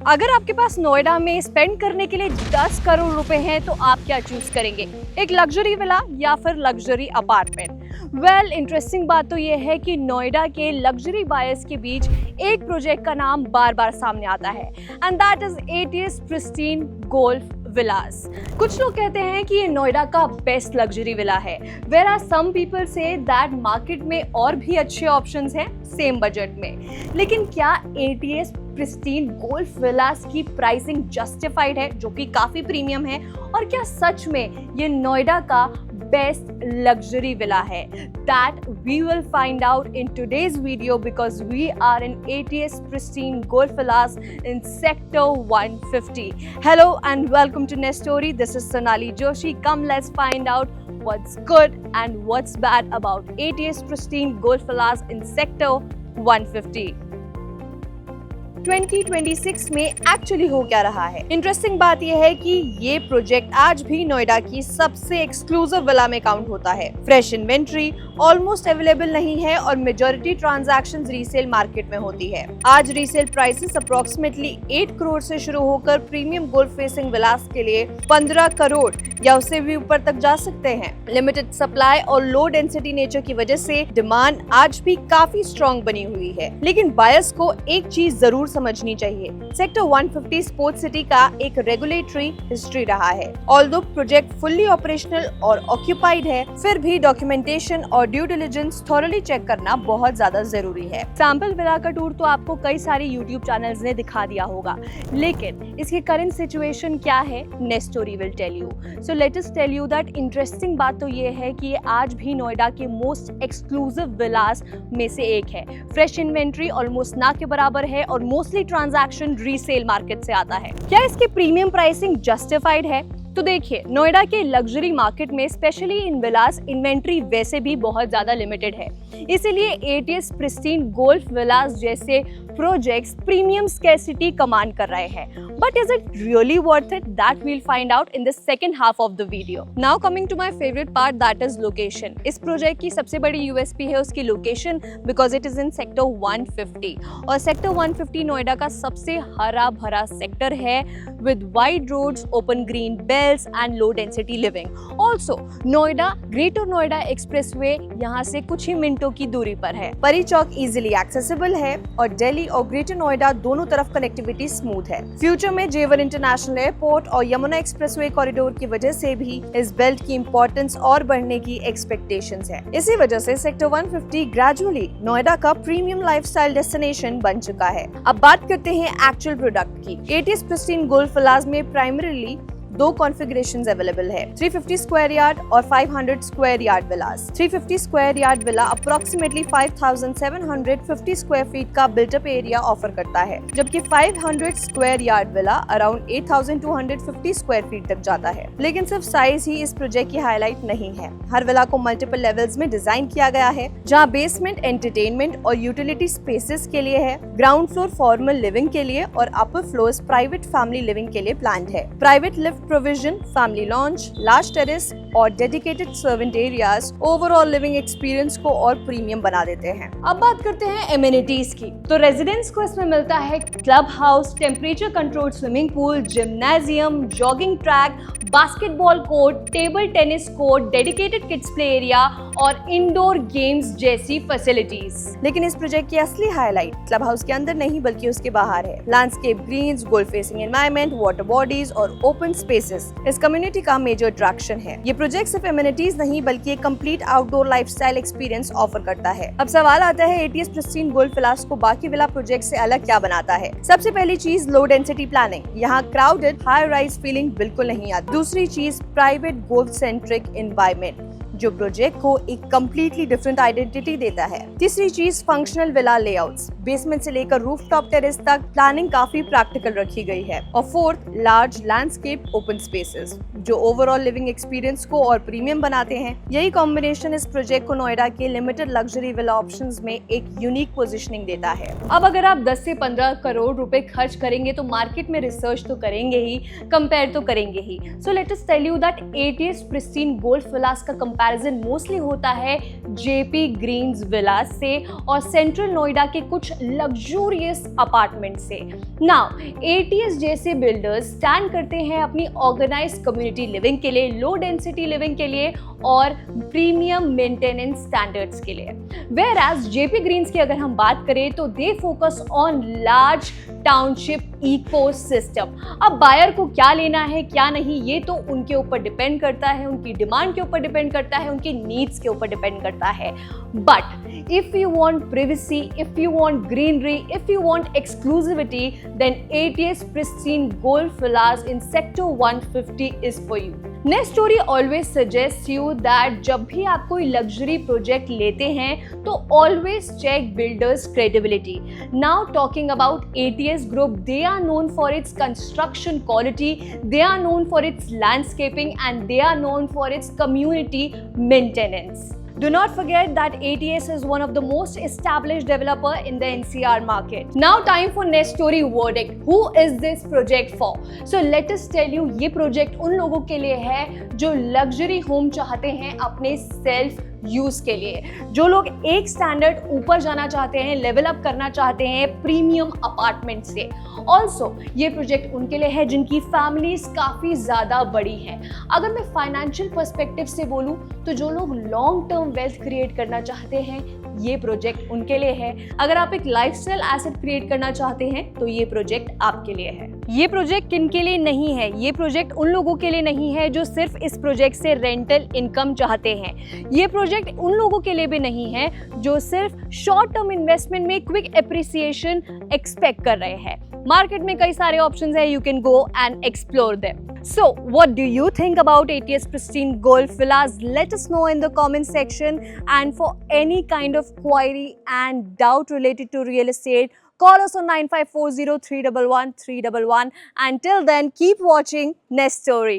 अगर आपके पास नोएडा में स्पेंड करने के लिए 10 करोड़ रुपए हैं तो आप क्या चूज करेंगे, एक लग्जरी विला या फिर लग्जरी अपार्टमेंट? वेल, इंटरेस्टिंग बात तो ये है कि नोएडा के लग्जरी बायर्स के बीच एक प्रोजेक्ट का नाम बार बार सामने आता है and that is ATS pristine golf villas. कुछ लोग कहते हैं कि ये नोएडा का बेस्ट लग्जरी विला है, whereas some people say that market में और भी अच्छे ऑप्शंस हैं सेम बजट में। लेकिन क्या एटीएस प्रिस्टीन गोल्फ विलास की प्राइसिंग जस्टिफाइड है, जो कि काफी प्रीमियम है? और क्या सच में ये नोएडा का बेस्ट लग्जरी विला है? That we will find out in today's video because we are in ATS Pristine Golf Villas in Sector 150. Hello and welcome to Nest Story. This is Sonali Joshi. Come, let's find out what's good and what's bad about ATS Pristine Golf Villas in Sector 150. 2026 में actually हो क्या रहा है? Interesting बात यह है कि ये प्रोजेक्ट आज भी नोएडा की सबसे एक्सक्लूसिव विला में काउंट होता है। फ्रेश इन्वेंट्री ऑलमोस्ट अवेलेबल नहीं है और मेजॉरिटी ट्रांजैक्शंस रीसेल मार्केट में होती है। आज रीसेल प्राइसेस अप्रोक्सीमेटली 8 करोड़ से शुरू होकर प्रीमियम गोल्फ फेसिंग विलास के लिए 15 करोड़ या उससे भी ऊपर तक जा सकते हैं। लिमिटेड सप्लाई और लो डेंसिटी नेचर की वजह से डिमांड आज भी काफी स्ट्रॉन्ग बनी हुई है। लेकिन बायर्स को एक चीज जरूर समझनी चाहिए, सेक्टर 150 स्पोर्ट्स सिटी का एक रेगुलेटरी हिस्ट्री रहा है। ऑल्दो प्रोजेक्ट फुल्ली ऑपरेशनल और ऑक्यूपाइड है, फिर भी डॉक्यूमेंटेशन और ड्यू डिलिजेंस थॉरली चेक करना बहुत ज्यादा जरूरी है। सैंपल विला का टूर तो आपको कई सारे यूट्यूब चैनल्स ने दिखा दिया होगा, लेकिन इसकी करंट सिचुएशन क्या है, next story will tell you. So let us tell you that interesting बात तो ये है कि ये आज भी नोएडा के मोस्ट एक्सक्लूसिव विलास में से एक है। फ्रेश इन्वेंट्री ऑलमोस्ट ना के बराबर है और मोस्टली ट्रांजैक्शन रीसेल मार्केट से आता है। क्या इसकी प्रीमियम प्राइसिंग जस्टिफाइड है? तो देखिए, नोएडा के लग्जरी मार्केट में स्पेशली इन विलास इन्वेंट्री वैसे भी बहुत ज्यादा लिमिटेड है, इसीलिए एटीएस प्रिस्टीन गोल्फ विलास जैसे प्रोजेक्ट्स प्रीमियम स्कैरसिटी कमांड कर रहे हैं। But is it really worth it? That will find out in the second half of the video. Now coming to my favourite part, that is location. इस project की सबसे बड़ी USP है उसकी location, because it is in sector 150 और sector 150 Noida का सबसे हरा भरा सेक्टर है with wide roads, open green belts and low density living. Also Noida greater Noida expressway यहाँ से कुछ ही मिनटों की दूरी पर है। परी चौक इजिली एक्सेसिबल है और दिल्ली और ग्रेटर नोएडा दोनों तरफ कनेक्टिविटी स्मूथ है। फ्यूचर में जेवर इंटरनेशनल एयरपोर्ट और यमुना एक्सप्रेसवे कॉरिडोर की वजह से भी इस बेल्ट की इंपॉर्टेंस और बढ़ने की एक्सपेक्टेशंस है। इसी वजह से सेक्टर 150 ग्रेजुअली नोएडा का प्रीमियम लाइफस्टाइल डेस्टिनेशन बन चुका है। अब बात करते हैं एक्चुअल प्रोडक्ट की। एटीएस प्रिस्टीन गोल्फ विलास में प्राइमरीली दो कॉन्फ़िगरेशंस अवेलेबल है, 350 स्क्वायर यार्ड और 500 स्क्वायर यार्ड विलास। 350 square yard villa approximately 5750 square feet का बिल्टअप एरिया ऑफर करता है, जबकि 500 square yard villa around 8250 square feet तक जाता है। लेकिन सिर्फ साइज ही इस प्रोजेक्ट की हाईलाइट नहीं है। हर विला को मल्टीपल लेवल्स में डिजाइन किया गया है, जहाँ बेसमेंट एंटरटेनमेंट और यूटिलिटी स्पेसेस के लिए है, ग्राउंड फ्लोर फॉर्मल लिविंग के लिए और upper floors private family living के लिए प्लान्ड है। Private lift provision, family lounge, large terrace और dedicated servant areas overall living experience को और प्रीमियम बना देते हैं। अब बात करते हैं एमिनिटीज की। तो रेजिडेंट्स को इसमें मिलता है club house, temperature controlled swimming pool, gymnasium, jogging track, basketball court, table tennis court, dedicated kids play area और इंडोर गेम्स जैसी फैसिलिटीज। लेकिन इस प्रोजेक्ट की असली हाईलाइट क्लब हाउस के अंदर नहीं बल्कि उसके बाहर है। Landscape greens, golf facing environment, water bodies और ओपन स्पेसेस इस कम्युनिटी का मेजर अट्रैक्शन है। ये प्रोजेक्ट सिर्फ एमिनिटीज नहीं बल्कि एक complete outdoor lifestyle experience offer करता है। अब सवाल आता है, एटीएस प्रिस्टीन गोल्फ विलास को बाकी विला प्रोजेक्ट से अलग क्या बनाता है? सबसे पहली चीज लो डेंसिटी प्लानिंग। यहाँ क्राउडेड हाई राइज फीलिंग बिल्कुल नहीं आती। दूसरी चीज प्राइवेट गोल्फ सेंट्रिक एनवायरनमेंट, जो प्रोजेक्ट को एक कंप्लीटली डिफरेंट आइडेंटिटी देता है। तीसरी चीज फंक्शनल विला लेआउट्स, बेसमेंट से लेकर रूफटॉप टेरेस तक प्लानिंग काफी प्रैक्टिकल रखी गई है। और fourth, large landscape open spaces, जो ओवरऑल लिविंग एक्सपीरियंस को और प्रीमियम बनाते हैं। यही कॉम्बिनेशन इस प्रोजेक्ट को नोएडा के लिमिटेड लग्जरी विला ऑप्शंस में एक यूनिक पोजीशनिंग देता है। अब अगर आप 10 से 15 करोड़ रुपए खर्च करेंगे तो मार्केट में रिसर्च तो करेंगे ही, कंपेयर तो करेंगे ही। So let us tell you that ATS pristine golf villas का कंपैरिजन कंपैरिजन मोस्टली होता है जेपी ग्रीन्स विलास से और सेंट्रल नोएडा के कुछ लग्जूरियस अपार्टमेंट से। नाउ एटीएस जैसे बिल्डर्स स्टैंड करते हैं अपनी ऑर्गेनाइज्ड कम्युनिटी लिविंग के लिए, लो डेंसिटी लिविंग के लिए और प्रीमियम मेंटेनेंस स्टैंडर्ड्स के लिए। वेयर एज जेपी ग्रीन्स की अगर हम बात करें तो they focus on large township ecosystem. अब बायर को क्या लेना है क्या नहीं ये तो उनके ऊपर डिपेंड करता है, उनकी डिमांड के ऊपर डिपेंड करता है, उनकी नीड्स के ऊपर डिपेंड करता है। But if you want privacy, if you want greenery, if you want exclusivity, then ATS Pristine Golf Villas in Sector 150 is for you. Next story always suggests you that जब भी आप कोई luxury project लेते हैं तो always check builders credibility. Now talking about ATS Group, they are known for its construction quality, they are known for its landscaping and they are known for its community maintenance. Do not forget that ATS is one of the most established developer in the NCR market. Now time for next story verdict. Who is this project for? So let us tell you, ये project उन लोगों के लिए है जो luxury home चाहते हैं अपने self यूज के लिए, जो लोग एक स्टैंडर्ड ऊपर जाना चाहते हैं, लेवल अप करना चाहते हैं प्रीमियम अपार्टमेंट से। ऑल्सो ये प्रोजेक्ट उनके लिए है जिनकी फैमिलीज काफी ज्यादा बड़ी हैं। अगर मैं फाइनेंशियल पर्सपेक्टिव से बोलूं तो जो लोग लॉन्ग टर्म वेल्थ क्रिएट करना चाहते हैं ये प्रोजेक्ट उनके लिए है। अगर आप एक लाइफस्टाइल एसेट क्रिएट करना चाहते हैं तो ये प्रोजेक्ट आपके लिए है। ये प्रोजेक्ट किन के लिए नहीं है? ये प्रोजेक्ट उन लोगों के लिए नहीं है जो सिर्फ इस प्रोजेक्ट से रेंटल इनकम चाहते हैं। ये प्रोजेक्ट उन लोगों के लिए भी नहीं है जो सिर्फ शॉर्ट टर्म इन्वेस्टमेंट में क्विक एप्रिसिएशन एक्सपेक्ट कर रहे हैं। मार्केट में कई सारे ऑप्शंस है, you can go and explore them. So, what do you think about ATS Pristine Golf Villas? Let us know in the comment section. And for any kind of query and doubt related to real estate, call us on 9540 311 311. Until then, keep watching Nest Story.